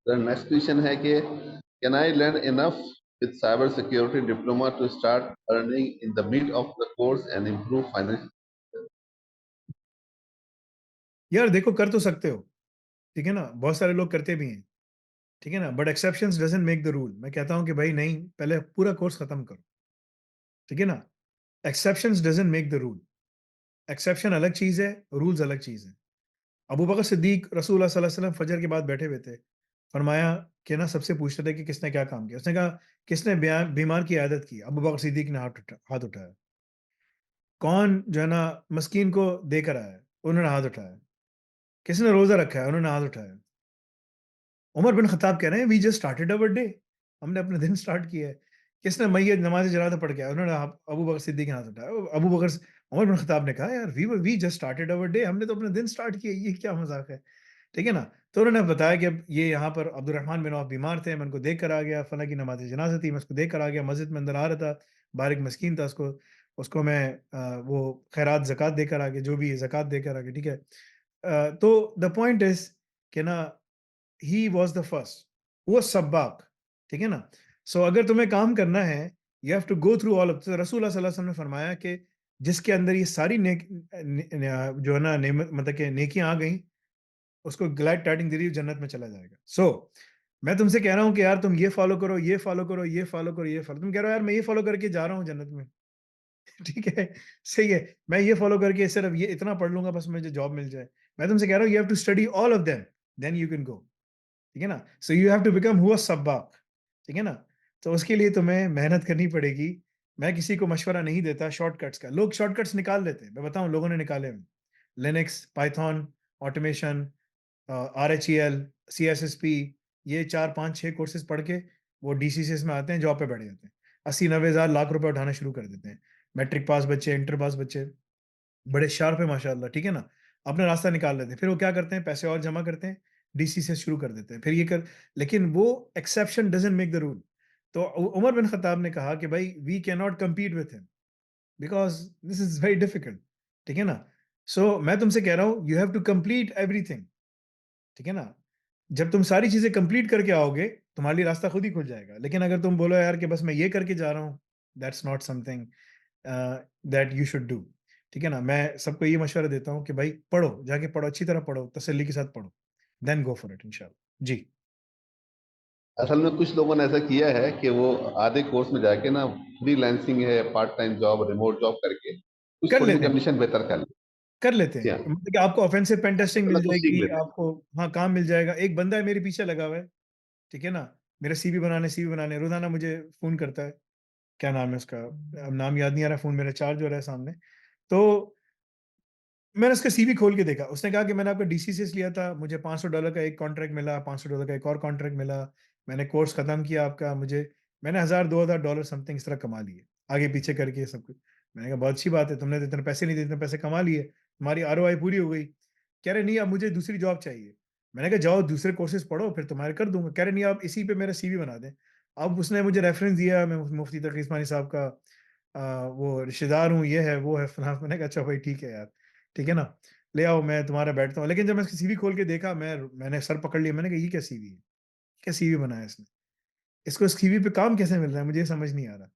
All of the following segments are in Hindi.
नेक्स्ट क्वेश्चन है कि can I learn enough with cyber security diploma to start earning in the mid of the course and improve financial? यार देखो, कर तो सकते हो, ठीक है ना, बहुत सारे लोग करते भी हैं, ठीक है ना, but exceptions doesn't make the rule. मैं कहता हूं कि भाई नहीं, पहले पूरा कोर्स खत्म करो, ठीक है ना। Exceptions doesn't make the rule. Exception अलग चीज है, रूल्स अलग चीज है। अबू बकर सिद्दीक रसूलुल्लाह सल्लल्लाहु अलैहि वसल्लम फजर के बाद बैठे हुए थे, फरमाया कि ना, सबसे पूछते थे कि किसने क्या काम किया। उसने कहा, किसने बीमार की आदत की? अबू बकर सिद्दीक ने हाथ उठाया। कौन जो है ना मस्कीन को देकर आया? उन्होंने हाथ उठाया। किसने रोजा रखा है? उन्होंने हाथ उठाया। उमर बिन खत्ताब कह रहे हैं, we just started our day, हमने अपना दिन स्टार्ट किया है। किसने मैयत नमाज जनाजा पढ़ के आया? उन्होंने अबू बकर सिद्दीक ने हाथ उठाया। Abu Bakr Umar bin Khattab ने कहा, यार we just started our day, हमने तो अपना दिन स्टार्ट किया, ये क्या मजाक है, ठीक है ना। तो उन्होंने बताया कि अब ये यहाँ पर अब्दुर्रहमान बिन औफ बीमार थे, मैं उनको देख कर आ गया, फला की नमाज जनाजा थी, मैं उसको देख कर आ गया, मस्जिद में अंदर आ रहा था, बारिक मस्कीन था, उसको उसको मैं वो खैरात ज़कात देकर आ गया, जो भी ज़कात देकर आ गया, ठीक है। तो द पॉइंट इज कि ना, ही वाज द फर्स्ट, वो सब्बाक, ठीक है ना। सो अगर तुम्हें काम करना है, you have to go through all of. रसूलुल्लाह सल्लल्लाहु अलैहि वसल्लम ने फरमाया कि जिसके अंदर ये सारी जो है ना मतलब कि नेकियां आ गई, उसको ग्लैड टाइडिंग दे दी, जन्नत में चला जाएगा। मैं तुमसे कह रहा हूँ कि यार तुम ये फॉलो करो, ये फॉलो करो, ये फॉलो करो, ये फॉलो, तुम कह रहे हो यार मैं ये फॉलो करके जा रहा हूँ जन्नत में। ठीक है, सही है, मैं ये फॉलो करके सिर्फ ये इतना पढ़ लूंगा बस मुझे जॉब मिल जाए। मैं तुमसे कह रहा हूँ you have to study all of them, then you can go, ठीक है ना। So you have to become हुआ सब्बाक, ठीक है ना। तो उसके लिए तुम्हें मेहनत करनी पड़ेगी। मैं किसी को मशवरा नहीं देता शॉर्टकट्स का। लोग शॉर्टकट्स निकाल लेते हैं, मैं बताऊं लोगों ने निकाले हैं। Linux, Python, automation, RHEL, CSSP, ये 4 5 6 कोर्सेज पढ़ के वो DCCS में आते हैं, जॉब पे बैठ जाते हैं, 80 90 हज़ार लाख रुपए उठाना शुरू कर देते हैं। मैट्रिक पास बच्चे, इंटर पास बच्चे, बड़े शार्प है माशाल्लाह, ठीक है ना, अपना रास्ता निकाल लेते हैं। फिर वो क्या करते हैं, पैसे और जमा करते हैं, DCCS शुरू कर देते हैं, फिर ये कर, लेकिन वो exception doesn't make the rule. तो उमर बिन खत्ताब ने कहा कि भाई we can not compete with him because this is very difficult, ठीक है ना। मैं तुमसे कह रहा हूँ you have to complete everything, ठीक है ना। जब तुम सारी चीजें कंप्लीट करके आओगे, तुम्हारे लिए रास्ता खुद ही खुल जाएगा। लेकिन अगर तुम बोलो यार कि बस मैं ये करके जा रहा हूँ, that's not something that you should do, ठीक है ना। मैं सबको ये मशवरा देता हूँ कि भाई पढ़ो, जाके पढ़ो, अच्छी तरह पढ़ो, तसल्ली के साथ पढ़ो, देन गो फॉर इट इंशाल्लाह जी। असल में कुछ लोगों ने ऐसा किया है कि वो आधे कोर्स में जाके ना फ्रीलांसिंग है, part time job, remote job करके कुछ कर थोड़ी सी लेते हैं, कंडीशन बेहतर कर कर लेते लेते हैं, हैं, मतलब कि आपको ऑफेंसिव पेन टेस्टिंग मिल मतलब कुछ सीख जाएगी लेते हैं। आपको। हाँ, काम मिल जाएगा। एक बंदा है मेरे पीछे लगा हुआ है, ठीक है ना, मेरा सीवी बनाने रोजाना मुझे फोन करता है। क्या नाम है उसका, अब नाम याद नहीं आ रहा, फोन मेरा चार्ज हो रहा है सामने। तो मैंने उसका सीवी खोल के देखा, उसने कहा कि मैंने आपका DCCS लिया था, मुझे $500 का एक कॉन्ट्रैक्ट मिला, $500 का एक और कॉन्ट्रैक्ट मिला, मैंने कोर्स खत्म किया आपका, मैंने 1000 $2000 समथिंग इस तरह कमा लिए, आगे पीछे करके सब कुछ। मैंने कहा बहुत अच्छी बात है, तुमने तो इतने पैसे नहीं दिए, इतने पैसे कमा लिए, तुम्हारी ROI पूरी हो गई। कह रहे नहीं, अब मुझे दूसरी जॉब चाहिए। मैंने कहा जाओ दूसरे कोर्सेज पढ़ो, फिर तुम्हारे कर दूंगा। कह रहे नहीं, आप इसी पे मेरा CV बना दें। अब उसने मुझे रेफरेंस दिया, मैं मुफ्ती तकी उस्मानी साहब का वो रिश्तेदार हूँ, ये है वो है फलां। मैंने कहा अच्छा भाई ठीक है यार, ठीक है ना, ले आओ, मैं तुम्हारा बैठता हूँ। लेकिन जब मैं इसकी CV खोल के देखा, मैंने सर पकड़ लिया, मैंने कहा ये क्या CV है, क्या CV बनाया इसने, इसको CV पे काम कैसे मिल रहा है, मुझे ये समझ नहीं आ रहा।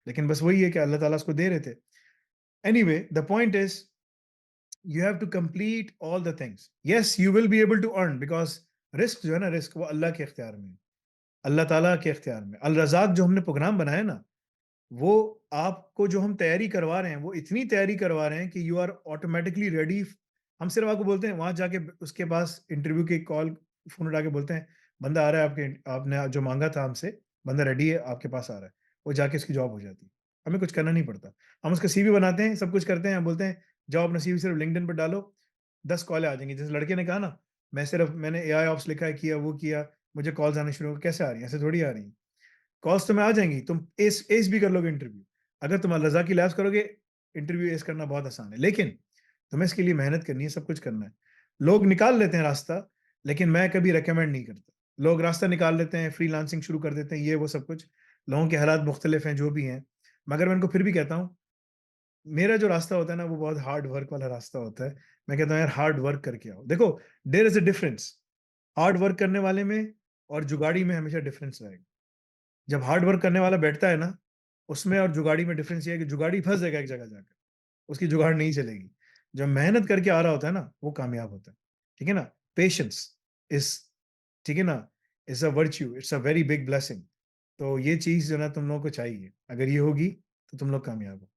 लेकिन बस वही है कि अल्लाह ताला उसको दे रहे थे। Anyway the point is you have to complete all the things, yes you will be able to earn, because risk जो है ना, रिस्क वो अल्लाह के इख्तियार में है, अल्लाह ताला के इख्तियार में। अल रज़ाक जो हमने प्रोग्राम बनाया ना, वो आपको जो हम तैयारी करवा रहे हैं, वो इतनी तैयारी करवा रहे हैं कि यू आर ऑटोमेटिकली रेडी। हम सिर्फ आपको बोलते हैं वहां जाके, उसके पास इंटरव्यू की कॉल, फोन उठा के बोलते हैं बंदा आ रहा है, आपके आपने जो मांगा था हमसे, बंदा रेडी है, आपके पास आ रहा है, वो जाके उसकी जॉब हो जाती है। हमें कुछ करना नहीं पड़ता, हम उसका CV बनाते हैं, सब कुछ करते हैं, हम बोलते हैं जाओ अपना CV सिर्फ लिंक्डइन पर डालो, 10 कॉल आ जाएंगी। जैसे लड़के ने कहा ना, मैंने AI ऑप्स लिखा है, किया वो किया, मुझे कॉल्स आने शुरू हो गए। कैसे आ रही है? ऐसे थोड़ी आ रही है, कॉल्स तुम्हें आ जाएंगी, तुम एस एस भी कर लोगे इंटरव्यू। अगर तुम रजा की लैब्स करोगे, इंटरव्यू एस करना बहुत आसान है, लेकिन तुम्हें इसके लिए मेहनत करनी है, सब कुछ करना है। लोग निकाल लेते हैं रास्ता, लेकिन मैं कभी रेकमेंड नहीं करता। लोग रास्ता निकाल लेते हैं, फ्रीलांसिंग शुरू कर देते हैं, ये वो सब कुछ, लोगों के हालात मुख्तलिफ हैं जो भी हैं। मगर मैं उनको फिर भी कहता हूँ, मेरा जो रास्ता होता है ना, वो बहुत हार्ड वर्क वाला रास्ता होता है। मैं कहता हूँ यार हार्ड वर्क करके आओ। देखो, there is a difference hard work करने वाले में और जुगाड़ी में हमेशा डिफरेंस रहेगा। जब हार्ड वर्क करने वाला बैठता है ना, उसमें और जुगाड़ी में डिफरेंस ये है कि जुगाड़ी फँस जाएगा एक जगह जाकर, उसकी जुगाड़ नहीं चलेगी। जो मेहनत करके आ रहा होता है ना, वो कामयाब होता है। ठीक है ना? पेशेंस इज़ ठीक है ना? Is a virtue, it's a very big blessing. तो ये चीज़ जो है ना तुम लोगों को चाहिए। अगर ये होगी, तो तुम लोग कामयाब हो।